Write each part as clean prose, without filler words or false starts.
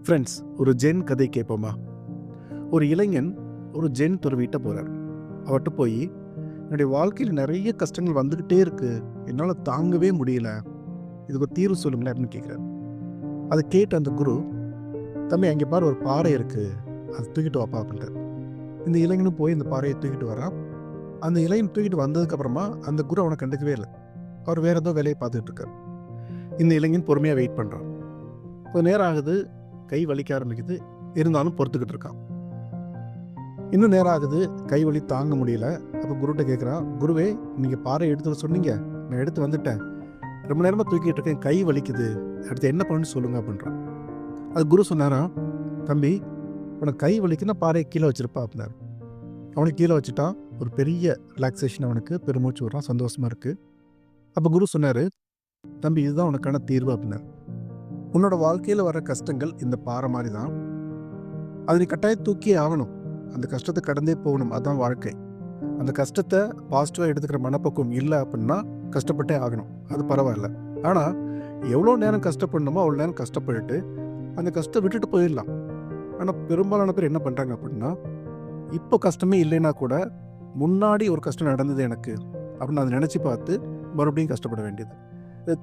Friends, ஒரு gen கதை கேட்போமா? ஒரு இளைஞன் ஒரு ஜென் துறவிட்ட போகிறார். அவர்கிட்ட போய், என்னுடைய வாழ்க்கையில் நிறைய கஷ்டங்கள் வந்துக்கிட்டே இருக்கு, என்னால் தாங்கவே முடியல, இதுக்கு ஒரு தீர்வு சொல்லுங்களேன் அப்படின்னு கேட்குறாரு. அதை கேட்ட அந்த குரு, தம்பி அங்கே பாரு ஒரு பாறை இருக்குது, அதை தூக்கிட்டு வாப்பா அப்படின்றார். இந்த இளைஞனும் போய் இந்த பாறையை தூக்கிட்டு வரான். அந்த இளைஞன் தூக்கிட்டு வந்ததுக்கப்புறமா அந்த குரு அவனை கண்டுக்கவே இல்லை. அவர் வேறு ஏதோ வேலையை பார்த்துட்டு இருக்கார். இந்த இளைஞன் பொறுமையாக வெயிட் பண்ணுறான். கொஞ்சம் நேரம் ஆகுது, கை வலிக்க ஆரம்பிக்குது, இருந்தாலும் பொறுத்துக்கிட்டு இருக்கான். இன்னும் நேரம் ஆகுது, கை வலி தாங்க முடியல. அப்போ குருட்ட கேட்குறான், குருவே நீங்கள் பாறை எடுத்து சொன்னீங்க, நான் எடுத்து வந்துட்டேன், ரொம்ப நேரமாக தூக்கிட்டு இருக்கேன், கை வலிக்குது, அடுத்து என்ன பண்ணணும்னு சொல்லுங்க அப்படின்றான். அது குரு சொன்னாராம், தம்பி உனக்கு கை வலிக்குன்னா பாறையை கீழே வச்சிருப்பா அப்படின்னாரு. அவனுக்கு கீழே வச்சுட்டான். ஒரு பெரிய ரிலாக்ஸேஷன், அவனுக்கு பெருமூச்சு விடுறான், சந்தோஷமாக இருக்குது. அப்போ குரு சொன்னார், தம்பி இதுதான் உனக்கான தீர்வு அப்படின்னாரு. உன்னோட வாழ்க்கையில் வர கஷ்டங்கள் இந்த பாறை மாதிரி தான், அது நீ கட்டாயம் தூக்கியே ஆகணும், அந்த கஷ்டத்தை கடந்தே போகணும், அதுதான் வாழ்க்கை. அந்த கஷ்டத்தை பாசிட்டிவாக எடுத்துக்கிற மனப்பக்குவம் இல்லை அப்படின்னா கஷ்டப்பட்டே ஆகணும், அது பரவாயில்ல. ஆனால் எவ்வளோ நேரம் கஷ்டப்படணுமோ அவ்வளோ நேரம் கஷ்டப்பட்டுட்டு அந்த கஷ்டம் விட்டுட்டு போயிடலாம். ஆனால் பெரும்பாலான பேர் என்ன பண்ணுறாங்க அப்படின்னா, இப்போ கஷ்டமே இல்லைன்னா கூட முன்னாடி ஒரு கஷ்டம் நடந்தது எனக்கு அப்படின்னு அதை நினச்சி பார்த்து மறுபடியும் கஷ்டப்பட வேண்டியது,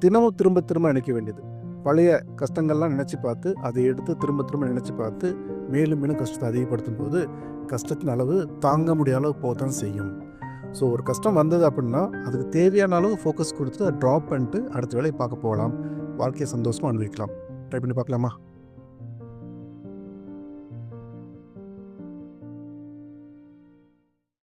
தினமும் திரும்ப திரும்ப நினைக்க வேண்டியது. பழைய கஷ்டங்கள்லாம் நினச்சி பார்த்து அதை எடுத்து திரும்ப திரும்ப நினச்சி பார்த்து மேலும் மேலும் கஷ்டத்தை அதிகப்படுத்தும் போது கஷ்டத்தின் அளவு தாங்க முடியாத அளவு போக தான் செய்யும். ஸோ ஒரு கஷ்டம் வந்தது அப்படின்னா அதுக்கு தேவையான அளவு ஃபோக்கஸ் கொடுத்து அதை ட்ராப் பண்ணிட்டு அடுத்த வேலையை பார்க்க போகலாம், வாழ்க்கையை சந்தோஷமாக அனுபவிக்கலாம். ட்ரை பண்ணி பார்க்கலாமா?